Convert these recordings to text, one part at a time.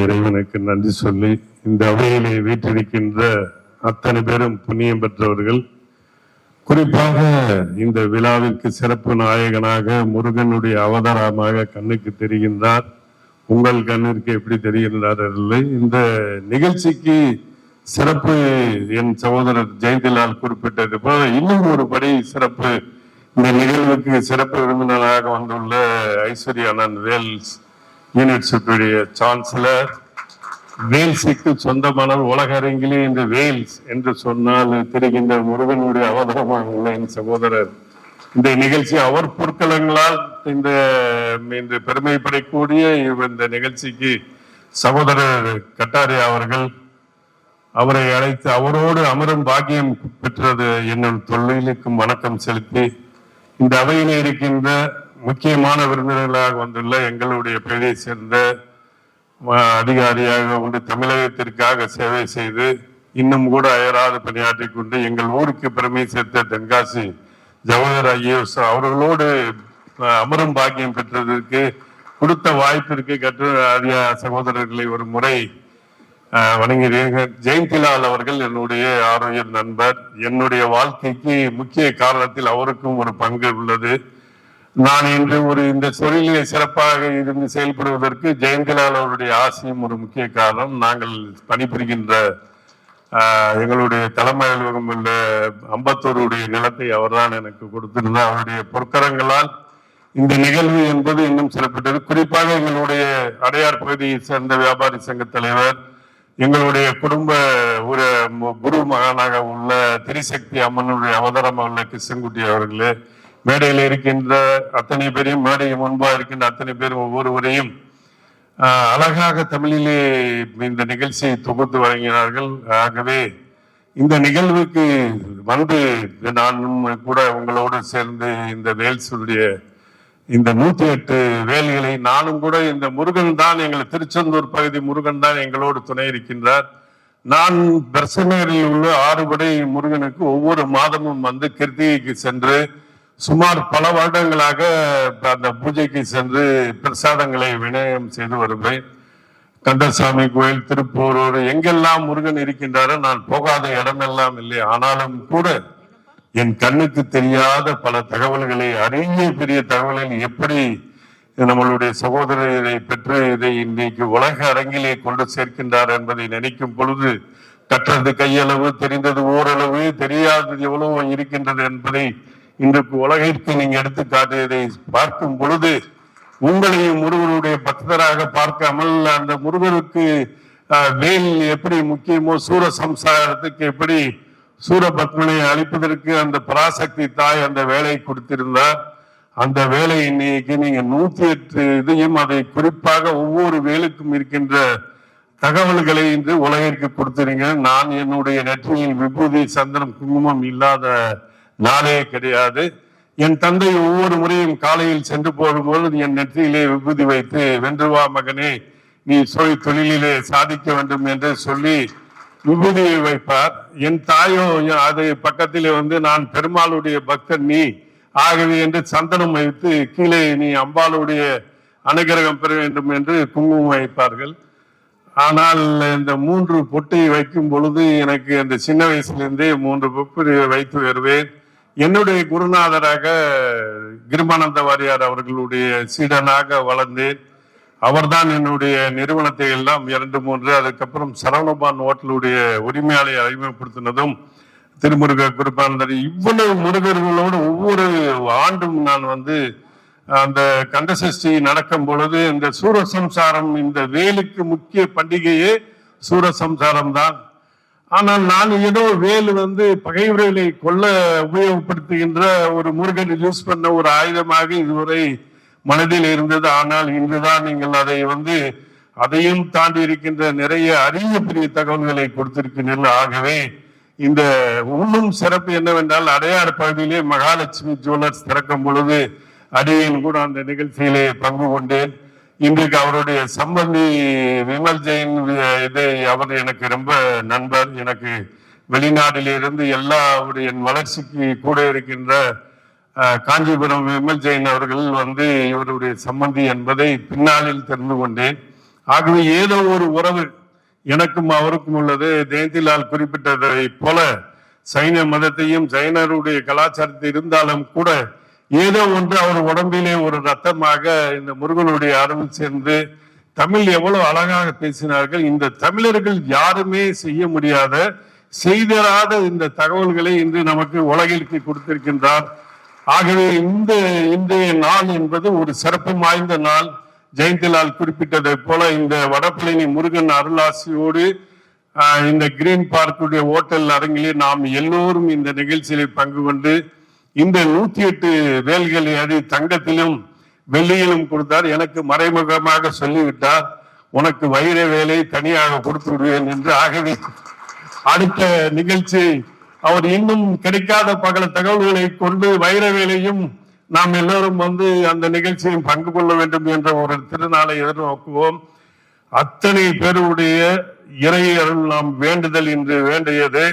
இறைவனுக்கு நன்றி சொல்லி இந்த அவையிலே வீற்றிருக்கின்ற அத்தனை பேரும் புண்ணியம் பெற்றவர்கள். குறிப்பாக இந்த விழாவிற்கு சிறப்பு நாயகனாக முருகனுடைய அவதாரமாக கண்ணுக்கு தெரிகின்றார். உங்கள் கண்ணிற்கு எப்படி தெரிகின்றார் இல்லை. இந்த நிகழ்ச்சிக்கு சிறப்பு என் சகோதரர் ஜெயந்திலால் குறிப்பிட்டது போல இன்னும் ஒரு படி சிறப்பு. இந்த நிகழ்வுக்கு சிறப்பு விருந்தினராக வந்துள்ள ஐஸ்வர்யா ஆனந்த் வேல்ஸ் யூனிவர்சிட்டியுடைய சான்சலர். வேல்ஸுக்கு சொந்தமான உலக அரங்கிலே இந்த வேல்ஸ் என்று சொன்னால் தெரிகின்ற முருகனுடைய அவதாரமாக உள்ள என் சகோதரர். இந்த நிகழ்ச்சி அவர் பொற்களங்களால் இந்த பெருமைப்படக்கூடிய இந்த நிகழ்ச்சிக்கு சகோதரர் கட்டாரி அவர்கள் அவரை அழைத்து அவரோடு அமரும் பாக்கியம் பெற்றது என்னும் தொழிலுக்கும் வணக்கம் செலுத்தி இந்த அவையிலே இருக்கின்ற முக்கியமான விருந்தினர்களாக வந்துள்ள எங்களுடைய பகுதியை சேர்ந்த அதிகாரியாக வந்து தமிழகத்திற்காக சேவை செய்து இன்னும் கூட அயராது பணியாற்றி கொண்டு எங்கள் ஊருக்கு பெருமை சேர்த்த தென்காசி ஜவஹர் ஐஏஎஸ் அவர்களோடு அமரும் பாக்கியம் பெற்றதற்கு கொடுத்த வாய்ப்பிற்கு கற்று சகோதரர்களை ஒரு முறை வணங்குகிறீர்கள். ஜெயந்திலால் அவர்கள் என்னுடைய ஆரோக்கிய நண்பர். என்னுடைய வாழ்க்கைக்கு முக்கிய காரணத்தில் அவருக்கும் ஒரு பங்கு உள்ளது. நான் இன்று இந்த தொழிலை சிறப்பாக இருந்து செயல்படுவதற்கு ஜெயந்திலால் அவருடைய ஆசையும் ஒரு முக்கிய காரணம். நாங்கள் பணிபுரிகின்ற எங்களுடைய தலைமை அலுவலகம் உள்ள அம்பத்தூருடைய நிலத்தை அவர்தான் எனக்கு கொடுத்திருந்தார். அவருடைய பொற்கரங்களால் இந்த நிகழ்வு என்பது இன்னும் சிறப்பிட்டது. குறிப்பாக எங்களுடைய அடையார் பகுதியை சேர்ந்த வியாபாரி சங்க தலைவர், எங்களுடைய குடும்ப ஒரு குரு மகானாக உள்ள திரிசக்தி அம்மனுடைய அவதாரமாக உள்ள கிருஷ்ணன்குட்டி அவர்களே, மேடையில் இருக்கின்ற அத்தனை பேரையும், மேடையை முன்பாக இருக்கின்ற அத்தனை பேரும் ஒவ்வொருவரையும் அழகாக தமிழிலே இந்த நிகழ்ச்சியை தொகுத்து வழங்கினார்கள். ஆகவே இந்த நிகழ்வுக்கு வந்து நானும் கூட உங்களோடு சேர்ந்து இந்த வேல்ஸுடைய இந்த 108 வேல்களை நானும் கூட இந்த முருகன் தான் எங்கள் திருச்செந்தூர் பகுதி முருகன் தான் எங்களோடு துணை இருக்கின்றார். நான் பெர்சனேரில் உள்ள 6 படை முருகனுக்கு ஒவ்வொரு மாதமும் வந்து கிருத்திகைக்கு சென்று சுமார் பல வருடங்களாக அந்த பூஜைக்கு சென்று பிரசாதங்களை விநியோகம் செய்து வருவேன். கந்தசாமி கோயில், திருப்பூரூர், எங்கெல்லாம் முருகன் இருக்கின்றாரோ நான் போகாத இடமெல்லாம் இல்லை. ஆனாலும் கூட என் கண்ணுக்கு தெரியாத பல தகவல்களை, அரிய பெரிய தகவல்கள் எப்படி நம்மளுடைய சகோதரரை பெற்று இதை இன்றைக்கு உலக அரங்கிலே கொண்டு சேர்க்கின்றார் என்பதை நினைக்கும் பொழுது கற்றது கையளவு, தெரிந்தது ஓரளவு, தெரியாதது எவ்வளவு இருக்கின்றது என்பதை இன்றைக்கு உலகிற்கு நீங்க எடுத்து காட்டியதை பார்க்கும் பொழுது உங்களையும் முருகனுடைய பக்தராக பார்க்காமல் அந்த முருகனுக்கு வேல் எப்படி முக்கியமோ சூரசம்சாரத்துக்கு எப்படி சூரபத்மனை அழிப்பதற்கு அந்த பராசக்தி தாய் அந்த வேலை கொடுத்திருந்தார். அந்த வேலை இன்னைக்கு நீங்க 108 இதையும் அதை குறிப்பாக ஒவ்வொரு வேலுக்கும் இருக்கின்ற தகவல்களை இன்று உலகிற்கு கொடுத்துறீங்க. நான் என்னுடைய நெற்றியில் விபூதி, சந்தனம், குங்குமம் இல்லாத நாளே கிடையாது. என் தந்தை ஒவ்வொரு முறையும் காலையில் சென்று போகும்போது என் நெற்றியிலே விபூதி வைத்து வென்றுவா மகனே, நீ தொழிலிலே சாதிக்க வேண்டும் என்று சொல்லி விபூதியை வைப்பார். என் தாயோ அது பக்கத்திலே வந்து நான் பெருமாளுடைய பக்தன் நீ ஆகவே என்று சந்தனம் வைத்து கீழே நீ அம்பாளுடைய அனுகிரகம் பெற வேண்டும் என்று குங்குமம் வைப்பார்கள். ஆனால் இந்த 3 பொட்டை வைக்கும் பொழுது எனக்கு அந்த சின்ன வயசுலேருந்தே 3 பொட்டு வைத்து வருவேன். என்னுடைய குருநாதராக கிருபானந்த வாரியார் அவர்களுடைய சீடனாக வளர்ந்தேன். அவர்தான் என்னுடைய நிறுவனத்தை எல்லாம் 2-3 அதுக்கப்புறம் சரவணபான் ஹோட்டலுடைய உரிமையாளரை அறிமுகப்படுத்தினதும் திருமுருக கிருபானந்தர். இவ்வளவு முருகர்களோடு ஒவ்வொரு ஆண்டும் நான் வந்து அந்த கந்தசஷ்டி நடக்கும் பொழுது இந்த சூரசம்சாரம், இந்த வேலுக்கு முக்கிய பண்டிகையே சூரசம்சாரம் தான். ஆனால் நான் ஏதோ வேலு வந்து பகைவர்களை கொல்ல உபயோகப்படுத்துகின்ற ஒரு முருகன் யூஸ் பண்ண ஒரு ஆயுதமாக இதுவரை மனதில் இருந்தது. ஆனால் இன்றுதான் நீங்கள் அதை வந்து அதையும் தாண்டி இருக்கின்ற நிறைய அரிய பெரிய தகவல்களை கொடுத்திருக்கின்றனர். ஆகவே இந்த இன்னும் சிறப்பு என்னவென்றால் அடையாறு பகுதியிலே மகாலட்சுமி ஜுவல்லர்ஸ் திறக்கும் பொழுது அடியேன் கூட அந்த நிகழ்ச்சியிலே பங்கு கொண்டேன். இன்றைக்கு அவருடைய சம்பந்தி விமல் ஜெயின் அவர் எனக்கு ரொம்ப நண்பர். எனக்கு வெளிநாட்டிலிருந்து எல்லா என் வளர்ச்சிக்கு கூட இருக்கின்ற காஞ்சிபுரம் விமல் ஜெயின் அவர்கள் வந்து இவருடைய சம்பந்தி என்பதை பின்னாளில் தெரிந்து கொண்டேன். ஆகவே ஏதோ ஒரு உறவு எனக்கும் அவருக்கும் உள்ளது. ஜெயந்திலால் குறிப்பிட்டதை போல சைன மதத்தையும் சைனருடைய கலாச்சாரத்தை இருந்தாலும் கூட ஏதோ ஒன்று அவர் உடம்பிலே ஒரு ரத்தமாக இந்த முருகனுடைய அருள் சேர்ந்து தமிழ் எவ்வளவு அழகாக பேசினார்கள். இந்த தமிழர்கள் யாருமே செய்ய முடியாத செய்தராத இந்த தகவல்களை இன்று நமக்கு உலகிற்கு கொடுத்திருக்கின்றார். ஆகவே இன்றைய நாள் என்பது ஒரு சிறப்பு வாய்ந்த நாள். ஜெயந்திலால் குறிப்பிட்டதை போல இந்த வடபழனி முருகன் அருளாசியோடு இந்த கிரீன் பார்க்குடைய ஓட்டல் அரங்கிலே நாம் எல்லோரும் இந்த நிகழ்ச்சியில பங்கு கொண்டு இந்த 108 வேல்களை அடி தங்கத்திலும் வெள்ளியிலும் கொடுத்தார். எனக்கு மறைமுகமாக சொல்லிவிட்டார், உனக்கு வைர வேலை தனியாக கொடுத்து விடுவேன் என்று. ஆகவே அடுத்த நிகழ்ச்சி அவர் இன்னும் கிடைக்காத பல தகவல்களை கொண்டு வைர வேலையும் நாம் எல்லோரும் வந்து அந்த நிகழ்ச்சியில் பங்கு கொள்ள வேண்டும் என்ற ஒரு திருநாளை எதிர்நோக்குவோம். அத்தனை பேருடைய இறையருள் நாம் வேண்டுதல் என்று வேண்டியது.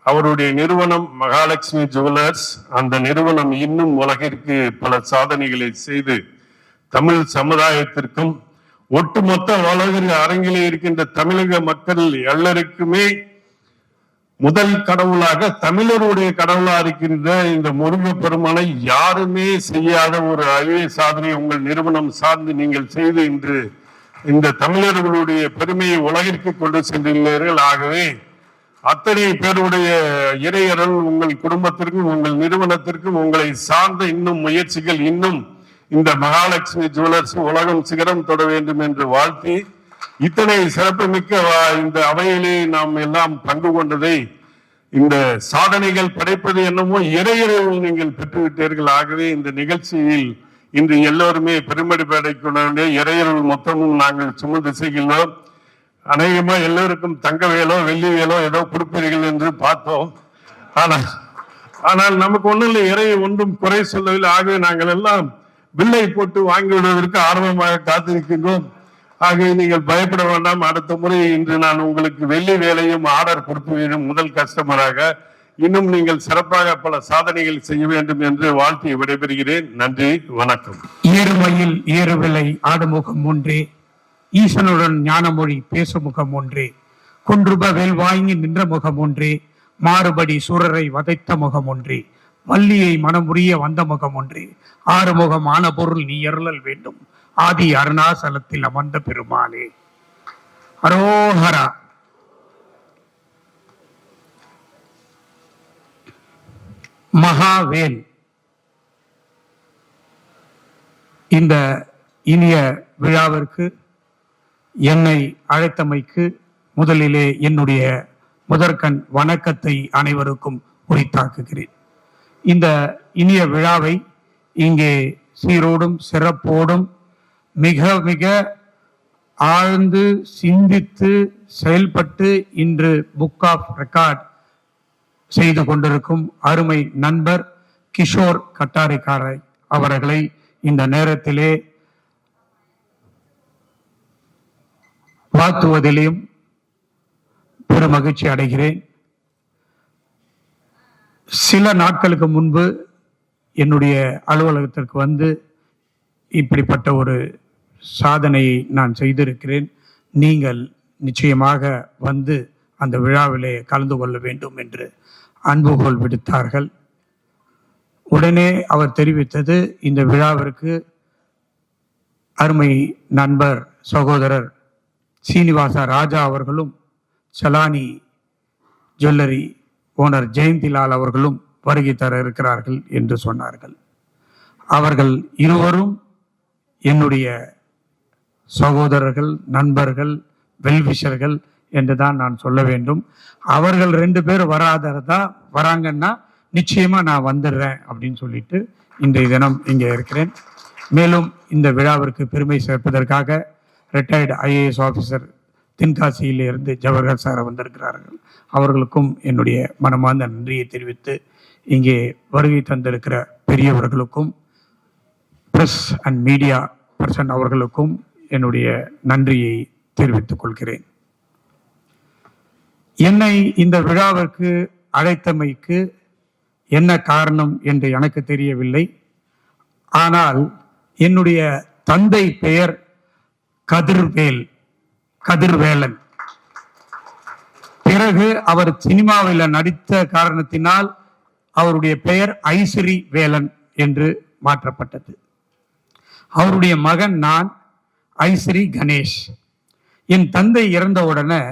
அவருடைய நிறுவனம் மகாலட்சுமி ஜுவல்லர்ஸ். அந்த நிறுவனம் இன்னும் உலகிற்கு பல சாதனைகளை செய்து தமிழ் சமுதாயத்திற்கும் ஒட்டுமொத்த உலக அரங்கிலே இருக்கின்ற தமிழக மக்கள் எல்லாருக்குமே முதல் கடவுளாக தமிழருடைய கடவுளா இருக்கின்ற இந்த முருக பெருமானை யாருமே செய்யாத ஒரு அரிய சாதனை உங்கள் நிறுவனம் சார்ந்து நீங்கள் செய்து இன்று இந்த தமிழர்களுடைய பெருமையை உலகிற்கு கொண்டு சென்றுள்ளீர்கள். ஆகவே அத்தனை பேருடைய இறையருள் உங்கள் குடும்பத்திற்கும் உங்கள் நிறுவனத்திற்கும் உங்களை சார்ந்த இன்னும் முயற்சிகள் இன்னும் இந்த மகாலட்சுமி ஜுவல்லர்ஸ் உலகம் சிகரம் தொட வேண்டும் என்று வாழ்த்தி, இத்தனை சிறப்புமிக்க இந்த அவையிலே நாம் எல்லாம் பங்கு கொண்டதை, இந்த சாதனைகள் படைப்பது என்னமோ இறையருள் நீங்கள் பெற்றுவிட்டீர்கள். ஆகவே இந்த நிகழ்ச்சியில் இன்று எல்லோருமே பெருமடி படைக்கொண்ட இறையருள் மொத்தமும் நாங்கள் சுமந்து செய்கிறோம். அநேகமா எல்லோருக்கும் தங்க வேலோ வெள்ளி வேலோ ஏதோ கொடுப்பீர்கள் என்று பார்த்தோம். ஆனால் நமக்கு ஒன்றும் இல்லை, இறை ஒன்றும் குறை சொல்லவில்லை. ஆகவே நாங்கள் எல்லாம் பில்லை போட்டு வாங்கி விடுவதற்கு ஆர்வமாக காத்திருக்கின்றோம். ஆகவே நீங்கள் பயப்பட வேண்டாம். அடுத்த முறை இன்று நான் உங்களுக்கு வெள்ளி வேலையும் ஆர்டர் கொடுத்து முதல் கஸ்டமராக இன்னும் நீங்கள் சிறப்பாக பல சாதனைகள் செய்ய வேண்டும் என்று வாழ்த்தி விடைபெறுகிறேன். நன்றி, வணக்கம். ஏறுமையில் ஏறுவிலை ஆடுமுகம் ஒன்றே, ஈசனுடன் ஞானமொழி பேசும் முகம் ஒன்றே, குன்றுப வேல் வாங்கி நின்ற முகம் ஒன்றே, மாறுபடி சூரரை வதைத்த முகம் ஒன்றே, வள்ளியை மனமுறிய வந்த முகம் ஒன்றே, ஆறுமுகம் ஆன பொருள் நீ எருளல் வேண்டும், ஆதி அருணாசலத்தில் அமர்ந்த பெருமானே. அரோஹரா. மகாவேல். இந்த இனிய விழாவிற்கு என்னை அழைத்தமைக்கு முதலிலே என்னுடைய முதற்கண் வணக்கத்தை அனைவருக்கும் உரித்தாக்குகிறேன். இந்த இனிய விழாவை இங்கே சீரோடும் சிறப்போடும் மிக மிக ஆழ்ந்து சிந்தித்து செயல்பட்டு இன்று புக் ஆஃப் ரெக்கார்ட் செய்து கொண்டிருக்கும் அருமை நண்பர் கிஷோர் கட்டாரிக்காரை அவர்களை இந்த நேரத்திலே வாழ்த்துவதிலும் பெருமகிழ்ச்சி அடைகிறேன். சில நாட்களுக்கு முன்பு என்னுடைய அலுவலகத்திற்கு வந்து இப்படிப்பட்ட ஒரு சாதனையை நான் செய்திருக்கிறேன், நீங்கள் நிச்சயமாக வந்து அந்த விழாவிலே கலந்து கொள்ள வேண்டும் என்று அன்புகோல் விடுத்தார்கள். உடனே அவர் தெரிவித்தது, இந்த விழாவிற்கு அருமை நண்பர் சகோதரர் சீனிவாச ராஜா அவர்களும் சலானி ஜுவல்லரி ஓனர் ஜெயந்திலால் அவர்களும் வருகை தர இருக்கிறார்கள் என்று சொன்னார்கள். அவர்கள் இருவரும் என்னுடைய சகோதரர்கள், நண்பர்கள், வெல்விஷர்கள் என்றுதான் நான் சொல்ல வேண்டும். அவர்கள் 2 பேர் வராததா வராங்கன்னா நிச்சயமா நான் வந்துடுறேன் அப்படின்னு சொல்லிட்டு இன்றைய தினம் இங்கே இருக்கிறேன். மேலும் இந்த விழாவிற்கு பெருமை சேர்ப்பதற்காக ரிட்டையர்டு IAS ஆஃபீஸர் தென்காசியிலிருந்து ஜவஹர் சார் வந்திருக்கிறார்கள். அவர்களுக்கும் என்னுடைய மனமார்ந்த நன்றியை தெரிவித்து, இங்கே வருகை தந்திருக்கிற பெரியவர்களுக்கும் பிரஸ் அண்ட் மீடியா பர்சன் அவர்களுக்கும் என்னுடைய நன்றியை தெரிவித்துக் கொள்கிறேன். என்னை இந்த விழாவிற்கு அழைத்தமைக்கு என்ன காரணம் என்று எனக்கு தெரியவில்லை. ஆனால் என்னுடைய தந்தை பெயர் கதிர்வேலன். பிறகு அவர் சினிமாவில் நடித்த காரணத்தினால் அவருடைய பெயர் ஐஸ்வரி வேலன் என்று மாற்றப்பட்டது. அவருடைய மகன் நான், ஐஸ்வரி கணேஷ். என் தந்தை இறந்த உடனே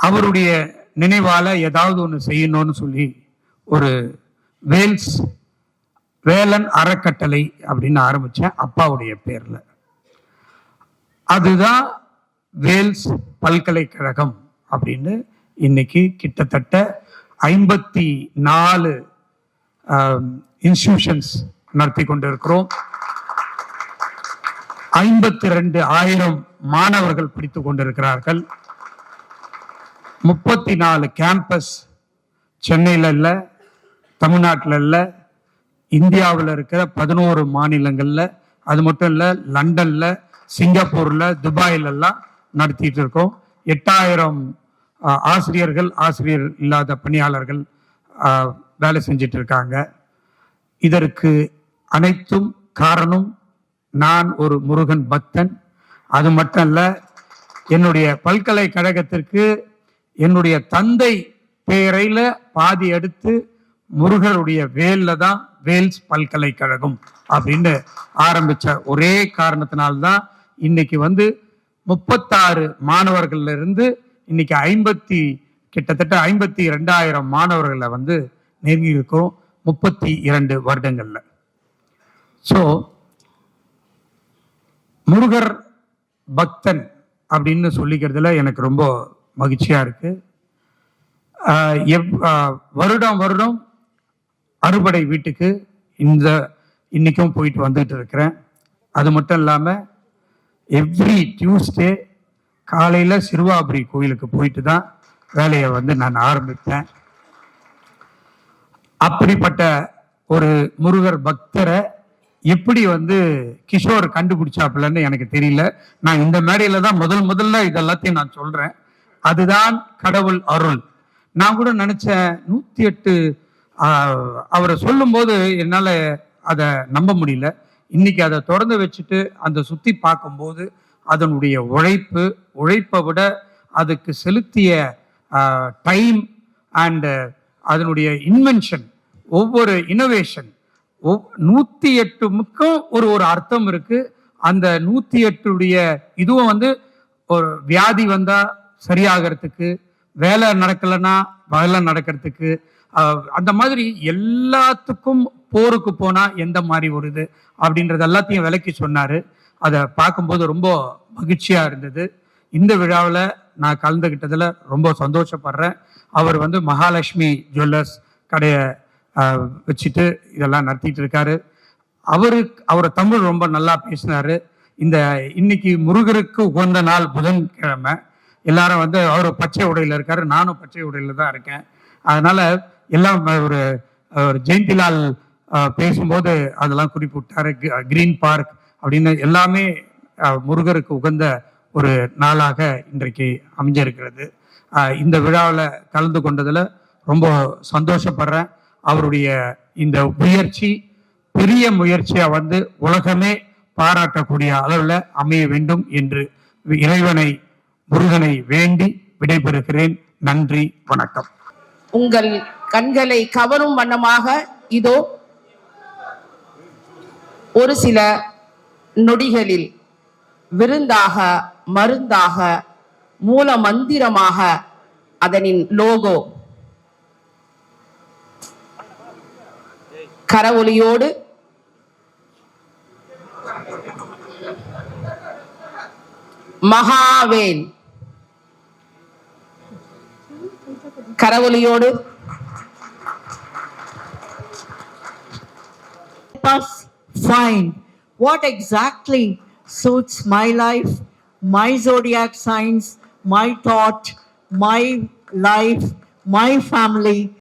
அவருடைய நினைவால ஏதாவது ஒன்று செய்யணும்னு சொல்லி ஒரு வேலன் அறக்கட்டளை அப்படின்னு ஆரம்பிச்சேன் அப்பாவுடைய பேர்ல. அதுதான் வேல்ஸ் பல்கலைக்கழகம் அப்படின்னு இன்னைக்கு கிட்டத்தட்ட 54 இன்ஸ்டிடியூஷன்ஸ் நடத்தி கொண்டிருக்கிறோம். 52,000 மாணவர்கள் படித்துக் கொண்டிருக்கிறார்கள். 34 கேம்பஸ் சென்னையில் இல்ல, தமிழ்நாட்டில் இல்ல, இந்தியாவில் இருக்கிற 11 மாநிலங்கள்ல, அது மட்டும் இல்ல லண்டன்ல, சிங்கப்பூர்ல, துபாயில எல்லாம் நடத்திட்டு இருக்கோம். 8000 ஆசிரியர் இல்லாத பணியாளர்கள் வேலை செஞ்சிட்டு இருக்காங்க. இதற்கு அனைத்தும் காரணம் நான் ஒரு முருகன் பக்தன். அது மட்டும் இல்ல, என்னுடைய பல்கலைக்கழகத்திற்கு என்னுடைய தந்தை பெயரையில பாதி எடுத்து முருகருடைய வேல்ல தான் வேல்ஸ் பல்கலைக்கழகம் அப்படின்னு ஆரம்பிச்ச ஒரே காரணத்தினால்தான் இன்னைக்கு 36 மாணவர்கள்ல இருந்து இன்னைக்கு கிட்டத்தட்ட 52,000 மாணவர்களை நெருங்கி இருக்கிறோம் 32 வருடங்கள்ல. ஸோ முருகர் பக்தன் அப்படின்னு சொல்லிக்கிறதுல எனக்கு ரொம்ப மகிழ்ச்சியா இருக்கு. வருடம் அறுபடை வீட்டுக்கு இன்னைக்கும் போயிட்டு வந்துட்டு இருக்கிறேன். அது மட்டும் இல்லாம எவ்ரி டியூஸ்டே காலையில சிறுவாபுரி கோயிலுக்கு போயிட்டு தான் வேலையை நான் ஆரம்பித்தேன். அப்படிப்பட்ட ஒரு முருகர் பக்தரை எப்படி கிஷோர் கண்டுபிடிச்சாப்புலன்னு எனக்கு தெரியல. நான் இந்த மேடையில தான் முதல்ல இதெல்லாத்தையும் நான் சொல்றேன். அதுதான் கடவுள் அருள். நான் கூட நினைச்சேன் 108 அவரை சொல்லும் போது என்னால அதை நம்ப முடியல. இன்னைக்கு அதை தொடர்ந்து வச்சுட்டு அந்த சுத்தி பார்க்கும்போது அதனுடைய உழைப்பை விட அதுக்கு செலுத்திய டைம் அண்ட் அதனுடைய இன்வென்ஷன், ஒவ்வொரு இனோவேஷன் 108க்கும் ஒரு அர்த்தம் இருக்கு. அந்த 108 இதுவும் ஒரு வியாதி வந்தா சரியாகிறதுக்கு, வேலை நடக்கலைன்னா வேலை நடக்கிறதுக்கு, அந்த மாதிரி எல்லாத்துக்கும் போருக்கு போனா எந்த மாதிரி ஒரு இது அப்படின்றது எல்லாத்தையும் விளக்கி சொன்னாரு. அதை பார்க்கும்போது ரொம்ப மகிழ்ச்சியா இருந்தது. இந்த விழாவில் நான் கலந்துகிட்டதுல ரொம்ப சந்தோஷப்படுறேன். அவர் மகாலட்சுமி ஜுவல்லர்ஸ் கடையை வச்சுட்டு இதெல்லாம் நடத்திட்டு இருக்காரு. அவர் தமிழ் ரொம்ப நல்லா பேசினாரு. இன்னைக்கு முருகருக்கு உகந்த நாள் புதன்கிழமை. எல்லாரும் அவர் பச்சை உடையில இருக்காரு, நானும் பச்சை உடையில தான் இருக்கேன். அதனால எல்லாம் ஒரு ஜெயந்திலால் பேசும்போது அதெல்லாம் குறிப்பிட்டாரு. கிரீன் பார்க் அப்படின்னு எல்லாமே முருகருக்கு உகந்த ஒரு நாளாக இன்றைக்கு அமைஞ்சிருக்கிறது. இந்த விழாவில் கலந்து கொண்டதுல ரொம்ப சந்தோஷப்படுறேன். அவருடைய இந்த முயற்சி பெரிய முயற்சியா உலகமே பாராட்டக்கூடிய அளவில் அமைய வேண்டும் என்று இறைவனை முருகனை வேண்டி விடைபெறுகிறேன். நன்றி, வணக்கம். உங்கள் கண்களை கவரும் வண்ணமாக இதோ ஒரு சில நொடிகளில் விருந்தாக, மருந்தாக, மூல மந்திரமாக அதனின் logo கரவொலியோடு மகாவேல் கரவொலியோடு find what exactly suits my life, my zodiac signs, my thought, my life, my family.